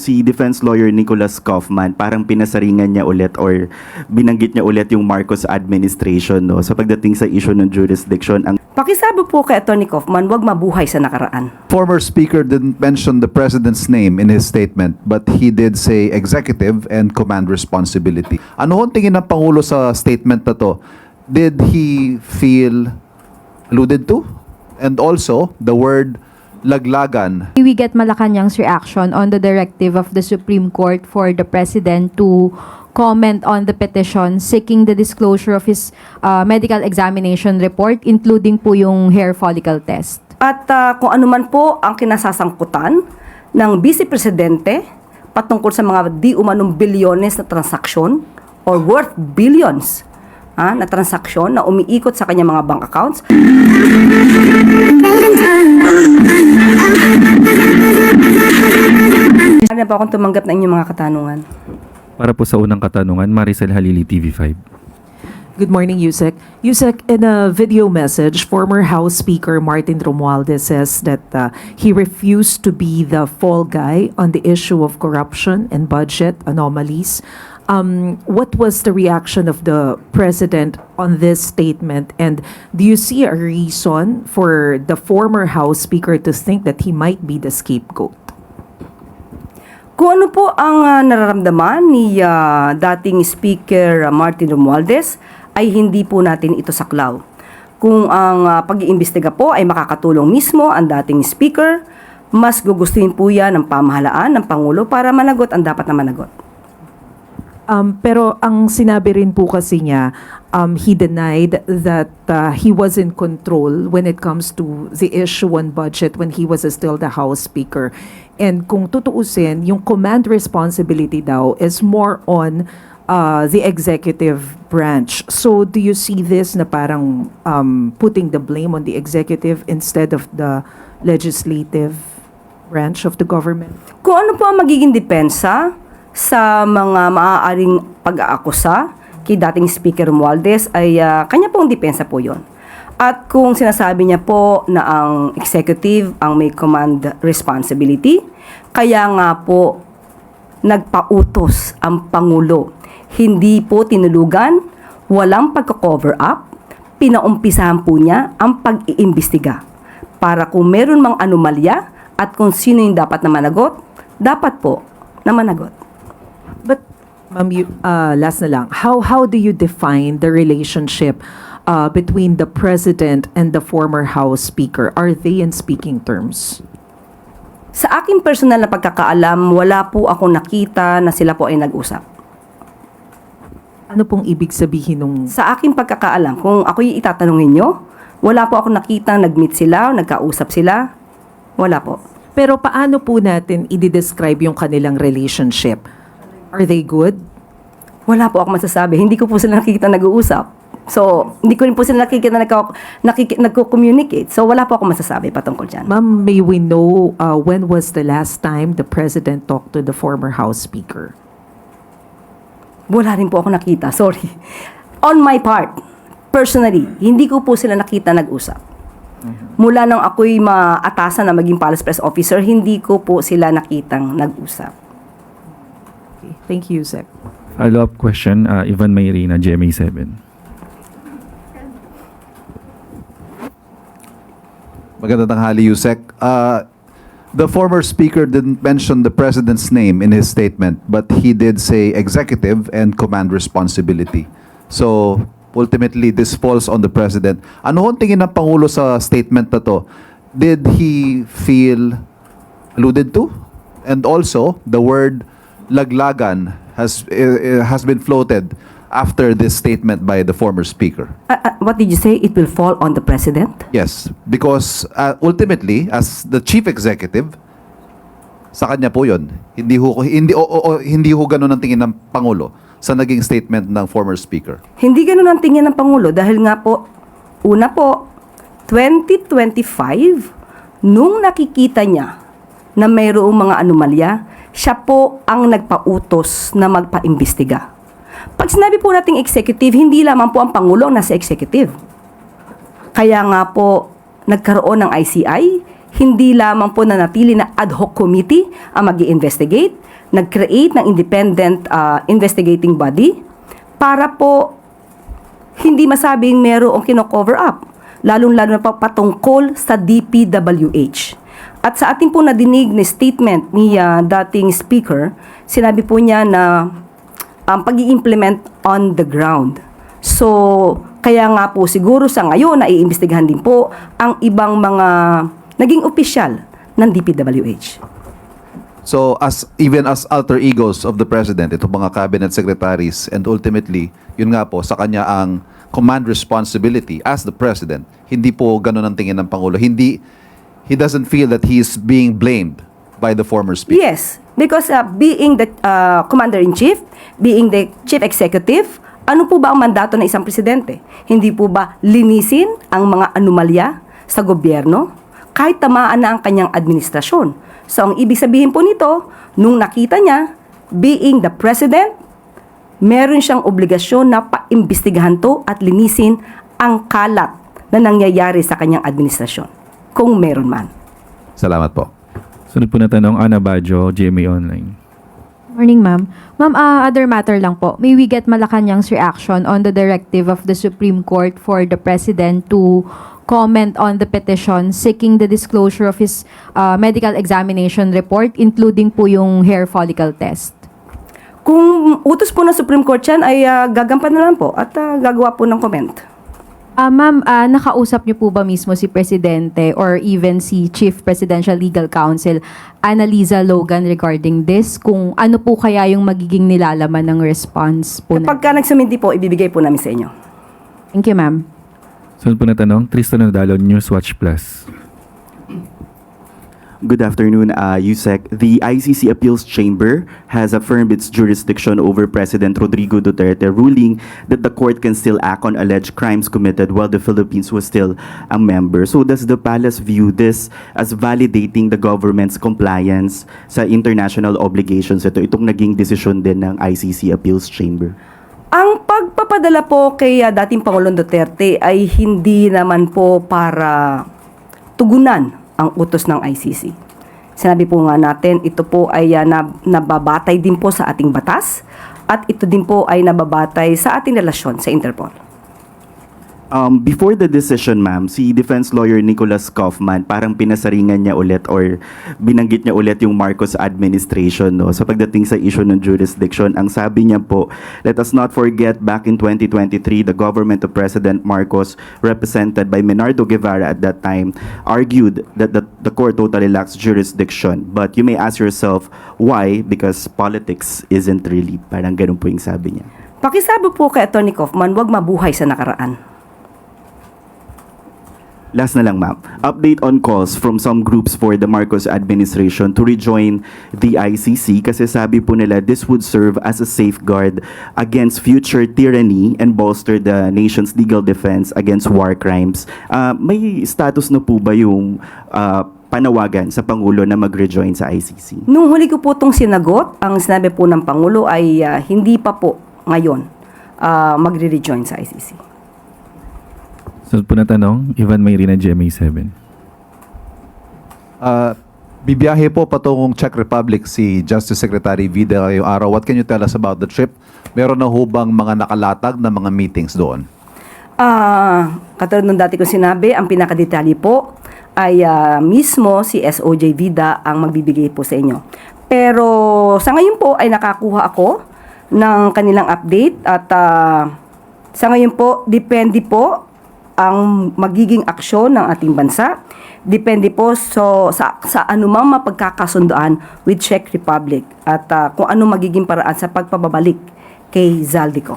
Si defense lawyer Nicholas Kaufman, parang pinasaringan niya ulit or binanggit niya ulit yung Marcos administration, no, sa pagdating sa issue ng jurisdiction. Pakisabi po kay Atty. Kaufman, wag mabuhay sa nakaraan. Former speaker didn't mention the president's name in his statement, but he did say executive and command responsibility. Ano hong tingin ng Pangulo sa statement na to? Did he feel alluded to? And also, the word laglagan. We get Malacanang's reaction on the directive of the Supreme Court for the President to comment on the petition seeking the disclosure of his medical examination report, including po yung hair follicle test. At kung ano man po ang kinasasangkutan ng Vice Presidente patungkol sa mga di umanong bilyones na transaksyon or worth billions na transaksyon na umiikot sa kanyang mga bank accounts. Ano po akong tumanggap na inyong mga katanungan? Para po sa unang katanungan, Maricel Halili, TV5. Good morning, Yusek. Yusek, in a video message, former House Speaker Martin Romualdez says that he refused to be the fall guy on the issue of corruption and budget anomalies. What was the reaction of the President on this statement? And do you see a reason for the former House Speaker to think that he might be the scapegoat? Kung ano po ang nararamdaman ni dating Speaker Martin Romualdez, ay hindi po natin ito saklaw. Kung ang pag-iimbestiga po ay makakatulong mismo ang dating Speaker, mas gugustuhin po yan ng pamahalaan ng Pangulo para managot ang dapat na managot. Pero ang sinabi rin po kasi niya, he denied that he was in control when it comes to the issue on budget when he was still the House Speaker. And kung tutuusin, yung command responsibility daw is more on the executive branch. So do you see this na parang putting the blame on the executive instead of the legislative branch of the government? Kung ano po ang magiging depensa sa mga maaaring pag-aakusa kay dating Speaker Romualdez ay kanya pong depensa po yon. At kung sinasabi niya po na ang executive ang may command responsibility, kaya nga po nagpautos ang Pangulo. Hindi po tinulugan, walang pagka-cover up, pinaumpisahan po niya ang pag-iimbestiga para kung meron mang anomalya at kung sino yung dapat na managot, dapat po na managot. But, ma'am, last na lang, how do you define the relationship between the President and the former House Speaker? Are they in speaking terms? Sa aking personal na pagkakaalam, wala po akong nakita na sila po ay nag-usap. Ano pong ibig sabihin nung... Sa aking pagkakaalam, kung ako'y itatanungin nyo, wala po akong nakita nag-meet sila, nagkausap sila. Wala po. Pero paano po natin i-describe yung kanilang relationship? Are they good? Wala po ako masasabi. Hindi ko po sila nakikita nag-uusap. So, hindi ko rin po sila nakikita nagko-communicate. So, wala po ako masasabi patungkol dyan. Ma'am, may we know when was the last time the President talked to the former House Speaker? Wala rin po ako nakita. Sorry. On my part, personally, hindi ko po sila nakita nag-usap. Mula nang ako'y maatasan na maging Palace Press Officer, hindi ko po sila nakitang nag-usap. Okay. Thank you, Zek. Follow-up question, Ivan Mayrina, GMA7. Magandang tanghali, Yusek. The former speaker didn't mention the president's name in his statement, but he did say executive and command responsibility. So, ultimately, this falls on the president. Ano hong tingin ng Pangulo sa statement na to? Did he feel alluded to? And also, the word laglagan has been floated after this statement by the former speaker. What did you say? It will fall on the President? Yes, because ultimately, as the chief executive, sa kanya po yun. Hindi ho ganun ang tingin ng Pangulo sa naging statement ng former speaker. Hindi ganun ang tingin ng Pangulo dahil nga po, una po, 2025, nung nakikita niya na mayroong mga anomalya, siya po ang nagpautos na magpaimbestiga. Pag sinabi po nating executive, hindi lamang po ang Pangulo ang nasa executive. Kaya nga po, nagkaroon ng ICI, hindi lamang po nanatili na ad hoc committee ang mag-i-investigate, nag-create ng independent investigating body para po hindi masabing merong kino-cover up, lalong-lalo na po patungkol sa DPWH. At sa ating po nadinig na statement ni dating speaker, sinabi po niya na pag-i-implement on the ground. So, kaya nga po siguro sa ngayon, naiimbestigahan din po ang ibang mga naging opisyal ng DPWH. So even as alter egos of the president, itong mga cabinet secretaries, and ultimately, yun nga po, sa kanya ang command responsibility as the president, hindi po ganun ang tingin ng Pangulo. He doesn't feel that he is being blamed by the former speaker. Yes, because being the commander-in-chief, being the chief executive, ano po ba ang mandato ng isang presidente? Hindi po ba linisin ang mga anomalya sa gobyerno? Kahit tamaan na ang kanyang administrasyon. So, ang ibig sabihin po nito, nung nakita niya, being the president, meron siyang obligasyon na paimbestigahan to at linisin ang kalat na nangyayari sa kanyang administrasyon. Kung meron man. Salamat po. Sunod po na tanong, Ana Bajo, GMA Online. Morning, ma'am. Ma'am, other matter lang po. May we get Malacanang's reaction on the directive of the Supreme Court for the President to comment on the petition seeking the disclosure of his medical examination report, including po yung hair follicle test? Kung utos po ng Supreme Court yan, ay gagampan na lang po at gagawa po ng comment. Ma'am, nakausap niyo po ba mismo si Presidente or even si Chief Presidential Legal Counsel Annalisa Logan regarding this? Kung ano po kaya yung magiging nilalaman ng response po na? Pagka nagsumindi po, ibibigay po namin sa inyo. Thank you, ma'am. Sunod po na tanong, Tristan Nadalo, Newswatch Plus. Good afternoon, Yusek. The ICC Appeals Chamber has affirmed its jurisdiction over President Rodrigo Duterte, ruling that the court can still act on alleged crimes committed while the Philippines was still a member. So does the palace view this as validating the government's compliance sa international obligations? Itong naging desisyon din ng ICC Appeals Chamber. Ang pagpapadala po kay dating Pangulong Duterte ay hindi naman po para tugunan ang utos ng ICC. Sinabi po nga natin, ito po ay nababatay din po sa ating batas at ito din po ay nababatay sa ating relasyon sa Interpol. Before the decision, ma'am, si defense lawyer Nicholas Kaufman parang pinasaringan niya ulit or binanggit niya ulit yung Marcos administration, no? Sa pagdating sa issue ng jurisdiction, ang sabi niya po, let us not forget back in 2023, the government of President Marcos, represented by Menardo Guevara at that time, argued that the court totally lacks jurisdiction. But you may ask yourself, why? Because politics isn't really. Parang ganun po yung sabi niya. Pakisabi po kay Atty. Kaufman, wag mabuhay sa nakaraan. Last na lang, ma'am. Update on calls from some groups for the Marcos administration to rejoin the ICC kasi sabi po nila this would serve as a safeguard against future tyranny and bolster the nation's legal defense against war crimes. May status na po ba yung panawagan sa Pangulo na mag-rejoin sa ICC? Nung huli ko po itong sinagot, ang sinabi po ng Pangulo ay hindi pa po ngayon magre-rejoin sa ICC. Sunod po na tanong, Ivan Mayrina, GMA 7. Bibiyahe po patungong Czech Republic si Justice Secretary Vida ngayong araw. What can you tell us about the trip? Meron na hubang mga nakalatag na mga meetings doon? Katulad nung dati kong sinabi, ang pinakadetalye po ay mismo si SOJ Vida ang magbibigay po sa inyo. Pero sa ngayon po ay nakakuha ako ng kanilang update at sa ngayon po, depende po ang magiging aksyon ng ating bansa. Depende po sa anumang mapagkakasundoan with Czech Republic at kung ano magiging paraan sa pagpababalik kay Zaldico.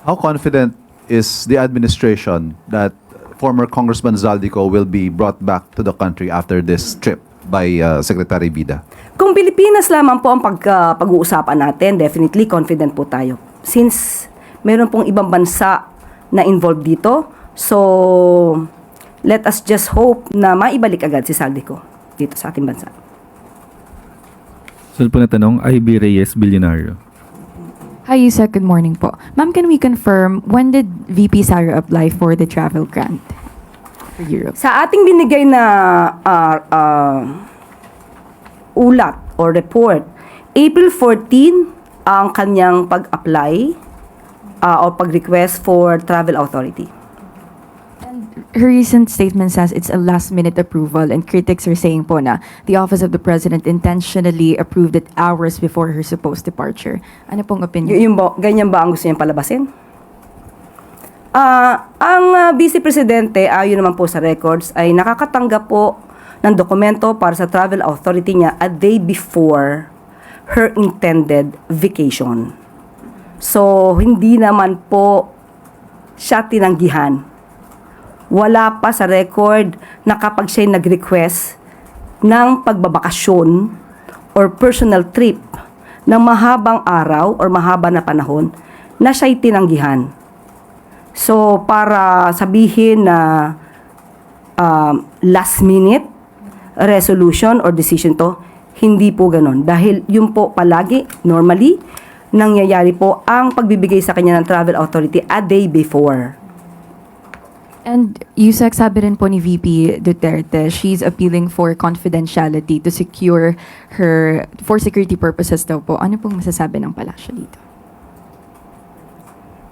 How confident is the administration that former Congressman Zaldico will be brought back to the country after this trip by Secretary Vida? Kung Pilipinas lamang po ang pag-uusapan natin, definitely confident po tayo. Since meron pong ibang bansa na involved dito, so let us just hope na maibalik agad si Zaldico dito sa ating bansa. Sunod po na tanong, IB Reyes, Bilyonaryo. Hi, Yusek. Good morning po. Ma'am, can we confirm when did VP Sara apply for the travel grant? for Europe? Sa ating binigay na ulat or report, April 14 ang kanyang pag-apply or pag-request for travel authority. Her recent statement says it's a last-minute approval, and critics are saying po na the Office of the President intentionally approved it hours before her supposed departure. Ano pong opinion? Ganyan ba ang gusto niyang palabasin? Ang Vice Presidente, ayon naman po sa records, ay nakakatanggap po ng dokumento para sa travel authority niya a day before her intended vacation. So, hindi naman po siya tinanggihan. Wala pa sa record na kapag siya'y nag-request ng pagbabakasyon or personal trip ng mahabang araw or mahaba na panahon na siya'y tinanggihan. So, para sabihin na last minute resolution or decision to, hindi po ganon. Dahil yun po palagi, normally, nangyayari po ang pagbibigay sa kanya ng travel authority a day before. And Yusek, sabi rin po ni VP Duterte, she's appealing for confidentiality to secure her, for security purposes daw po. Ano pong masasabi ng palasyo dito?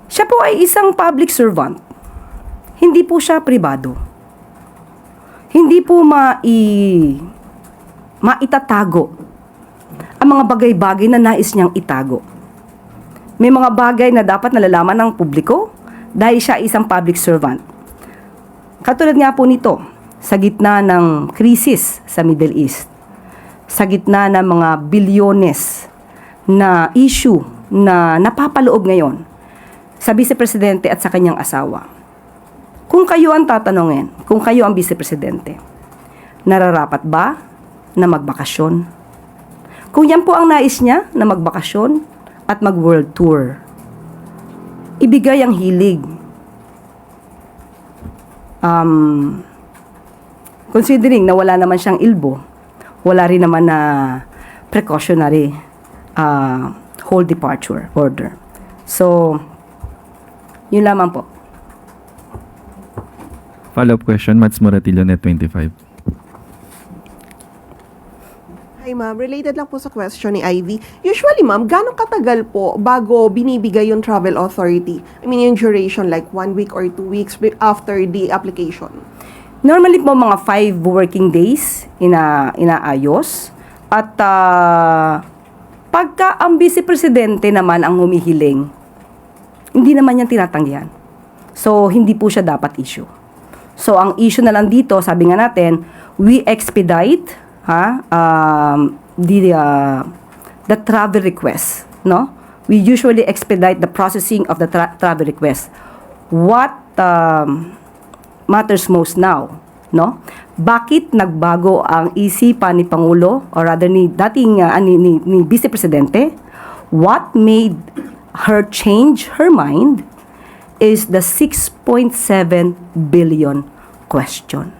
Siya po ay isang public servant. Hindi po siya pribado. Hindi po maitatago ang mga bagay-bagay na nais niyang itago. May mga bagay na dapat nalalaman ng publiko dahil siya isang public servant. Katulad nga po nito, sa gitna ng krisis sa Middle East, sa gitna ng mga bilyones na issue na napapaloob ngayon sa Vice Presidente at sa kanyang asawa. Kung kayo ang tatanungin, kung kayo ang Vice Presidente, nararapat ba na magbakasyon? Kung yan po ang nais niya na magbakasyon at mag-world tour, ibigay ang hilig. Considering na wala naman siyang ilbo, wala rin naman na precautionary whole departure order. So, yun lamang po. Follow-up question, Mads Moratillo, Net25. Hi ma'am, related lang po sa question ni Ivy. Usually ma'am, gano'ng katagal po bago binibigay yung travel authority? I mean yung duration like 1 week or 2 weeks after the application? Normally po mga 5 working days inaayos. At pagka ang Vice Presidente naman ang humihiling, hindi naman yan tinatanggihan. So, hindi po siya dapat issue. So, ang issue na lang dito, sabi nga natin, we expedite the travel request, no? We usually expedite the processing of the travel request. What matters most now, no? Bakit nagbago ang isipan ni Pangulo or rather ni dating ni Vice Presidente? What made her change her mind is the 6.7 billion question.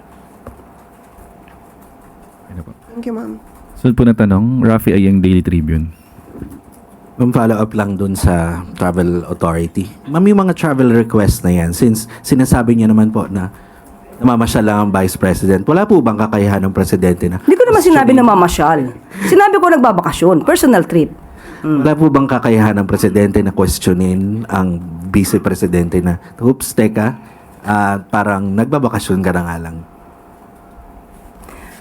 Thank you ma'am. Sunod po na tanong, Rafi Ayeng, Daily Tribune. Follow up lang dun sa travel authority. Ma'am, yung mga travel request na yan, since sinasabi niya naman po na namamasyal lang ang Vice President, wala po bang kakayahan ng Presidente na? Hindi ko naman sinabi na mamasyal. Sinabi ko nagbabakasyon, personal trip. Wala po bang kakayahan ng Presidente na questionin ang Vice Presidente na, oops, teka, parang nagbabakasyon ka na nga lang.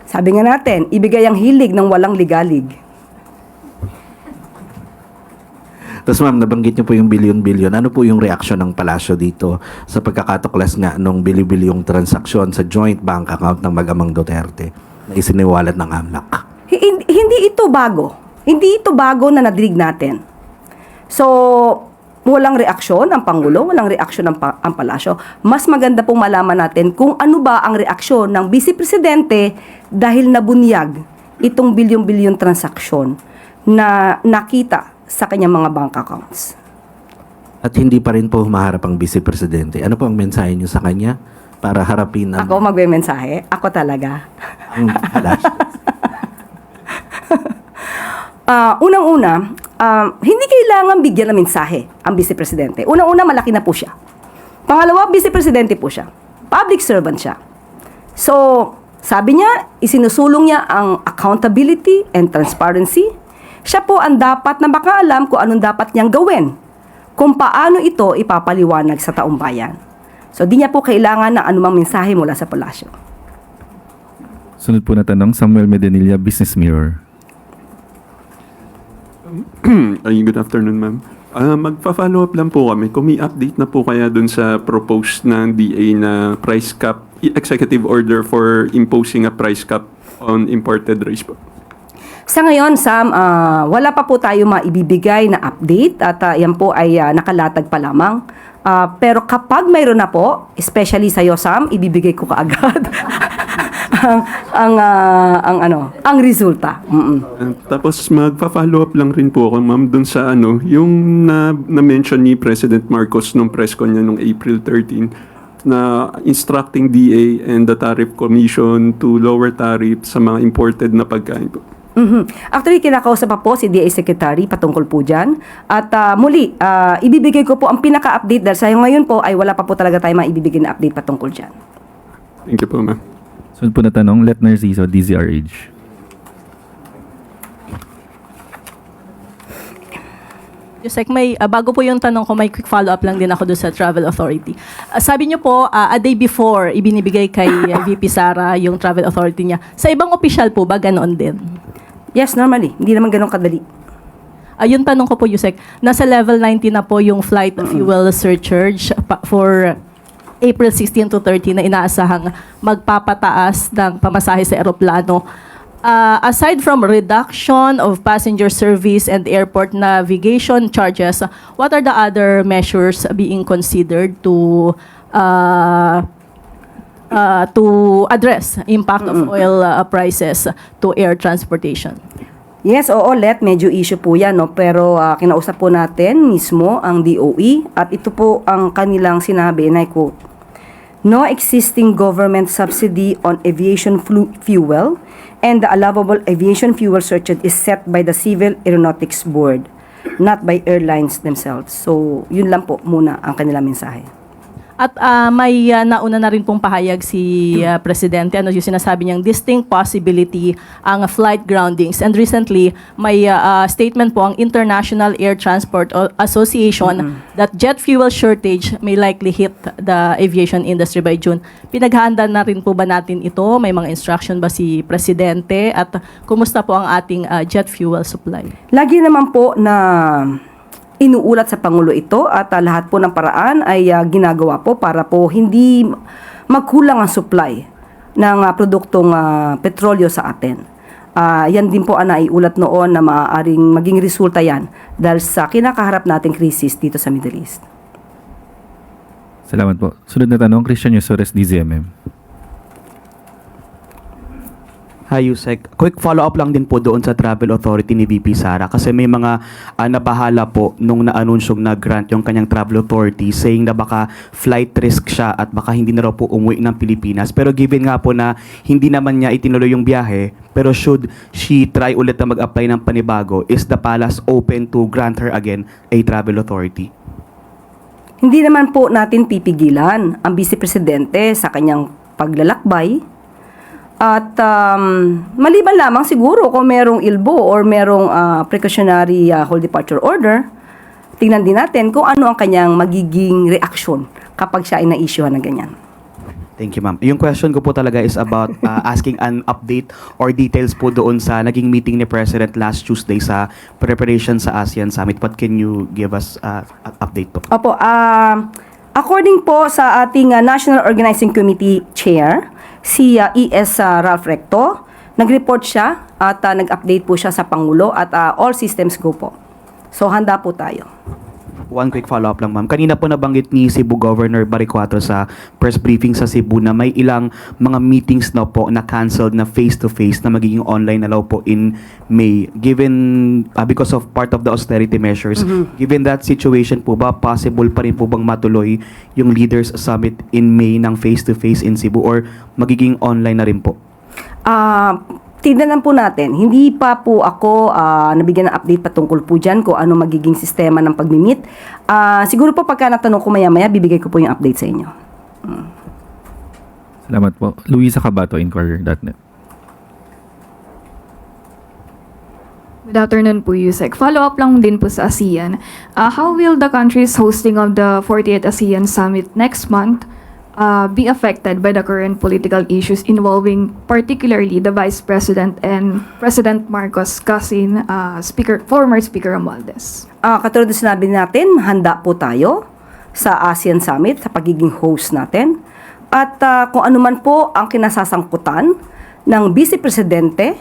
Sabi nga natin, ibigay ang hilig ng walang ligalig. Tapos ma'am, nabanggit niyo po yung bilyon-bilyon. Ano po yung reaksyon ng palasyo dito sa pagkakatuklas nga nung bilyon-bilyong transaksyon sa joint bank account ng mag-amang Duterte na isiniwalat ng AMLAC? Hindi ito bago. Hindi ito bago na nadinig natin. So, walang reaksyon ang Pangulo, walang reaksyon ang palasyo. Mas maganda pong malaman natin kung ano ba ang reaksyon ng Vice Presidente dahil nabunyag itong bilyon-bilyon transaksyon na nakita sa kanyang mga bank accounts. At hindi pa rin po humaharap ang Vice Presidente. Ano po ang mensahe niyo sa kanya para harapin ang... Ako magbe-mensahe? Ako talaga. ang palasyo? Unang-una, hindi kailangan bigyan ng mensahe ang Vice Presidente. Unang-una, malaki na po siya. Pangalawa, Vice Presidente po siya. Public servant siya. So, sabi niya, isinusulong niya ang accountability and transparency. Siya po ang dapat na makaalam kung anong dapat niyang gawin, kung paano ito ipapaliwanag sa taong bayan. So, di niya po kailangan ng anumang mensahe mula sa palasyo. Sunod po na tanong, Samuel Medenilla, Business Mirror. Good afternoon, ma'am. Magpa-follow up lang po kami. Kung may update na po kaya dun sa proposed ng DA na price cap, executive order for imposing a price cap on imported rice po. Sa ngayon, Sam, wala pa po tayo maibibigay na update at yan po ay nakalatag pa lamang. Pero kapag mayroon na po, especially sa iyo, Sam, ibibigay ko kaagad ang resulta. Tapos magpa-follow up lang rin po ako, ma'am, dun sa yung na-mention ni President Marcos nung press con niya nung April 13 na instructing DA and the Tariff Commission to lower tariff sa mga imported na pagkain po. Actually, kinakausap pa po si DA Secretary patungkol po dyan. At muli, ibibigay ko po ang pinaka-update dahil sa ngayon po ay wala pa po talaga tayo maibibigay na update patungkol dyan. Thank you po, ma'am. Sunod po na tanong, Let Narciso, DZRH. Yusek, bago po yung tanong ko, may quick follow-up lang din ako doon sa Travel Authority. Sabi niyo po, a day before, ibinibigay kay VP Sara yung Travel Authority niya. Sa ibang opisyal po ba, ganoon din? Yes, normally. Hindi naman ganun kadali. Yung tanong ko po, Yusek, nasa level 90 na po yung flight fuel surcharge for April 16 to 30 na inaasahang magpapataas ng pamasahe sa eroplano. Aside from reduction of passenger service and airport navigation charges, what are the other measures being considered to address impact of oil prices to air transportation? Yes, oo, medyo issue po yan, no? Pero kinausap po natin mismo ang DOE at ito po ang kanilang sinabi, and I quote, "No existing government subsidy on aviation fuel and the allowable aviation fuel surcharge is set by the Civil Aeronautics Board, not by airlines themselves." So, yun lang po muna ang kanilang mensahe. At may nauna na rin pong pahayag si Presidente, yung sinasabi niyang distinct possibility ang flight groundings. And recently, may statement po ang International Air Transport Association that jet fuel shortage may likely hit the aviation industry by June. Pinaghahanda na rin po ba natin ito? May mga instruction ba si Presidente? At kumusta po ang ating jet fuel supply? Lagi naman po na inuulat sa Pangulo ito at lahat po ng paraan ay ginagawa po para po hindi magkulang ang supply ng produktong petrolyo sa atin. Yan din po ang naiulat noon na maaaring maging resulta yan dahil sa kinakaharap nating krisis dito sa Middle East. Salamat po. Sunod na tanong, Christian Yusores, DZMM. Hi, Yusek. Quick follow-up lang din po doon sa Travel Authority ni VP Sara kasi may mga nabahala po nung naanunsyong na-grant yung kanyang Travel Authority saying na baka flight risk siya at baka hindi na raw po umuwi ng Pilipinas. Pero given nga po na hindi naman niya itinuloy yung biyahe, pero should she try ulit na mag-apply ng panibago, is the palace open to grant her again a Travel Authority? Hindi naman po natin pipigilan ang Vice Presidente sa kanyang paglalakbay. At maliban lamang siguro kung merong ilbo or merong precautionary whole departure order, tingnan din natin kung ano ang kanyang magiging reaksyon kapag siya ay na-issuehan ng ganyan. Thank you, ma'am. Yung question ko po talaga is about asking an update or details po doon sa naging meeting ni President last Tuesday sa preparation sa ASEAN Summit. What can you give us an update po? Opo, according po sa ating National Organizing Committee Chair, si ES Ralph Recto, nag-report siya at nag-update po siya sa Pangulo at all systems go po. So, handa po tayo. One quick follow-up lang, ma'am. Kanina po nabanggit ni Cebu Governor Baricuato sa press briefing sa Cebu na may ilang mga meetings na po na canceled na face-to-face na magiging online na po in May. Given, because of part of the austerity measures, given that situation po ba, possible pa rin po bang matuloy yung Leaders Summit in May ng face-to-face in Cebu or magiging online na rin po? Tignan po natin, hindi pa po ako nabigyan ng update patungkol po dyan kung ano magiging sistema ng pag-meet. Siguro po pagka natanong ko maya-maya, bibigay ko po yung update sa inyo. Salamat po. Luisa Cabato, Inquirer.net. Good afternoon po, Yusek. Follow-up lang din po sa ASEAN. How will the country's hosting of the 48th ASEAN Summit next month be affected by the current political issues involving particularly the Vice President and President Marcos' cousin, former Speaker Romualdez? Katulad na sinabi natin, handa po tayo sa ASEAN Summit, sa pagiging host natin. At kung ano man po ang kinasasangkutan ng Vice Presidente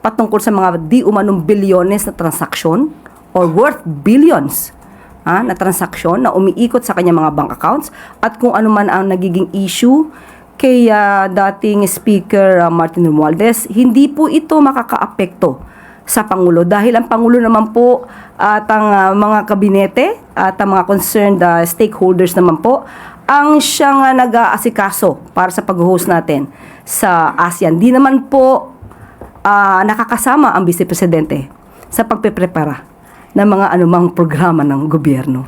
patungkol sa mga di umanong bilyones na transaksyon or worth billions na transaksyon na umiikot sa kanyang mga bank accounts at kung ano man ang nagiging issue kay dating Speaker Martin Romualdez, hindi po ito makakaapekto sa Pangulo dahil ang Pangulo naman po at ang mga kabinete at ang mga concerned stakeholders naman po ang siyang nag-aasikaso para sa pag-host natin sa ASEAN. Di naman po nakakasama ang Vice Presidente sa pagpeprepara ng mga anumang programa ng gobyerno.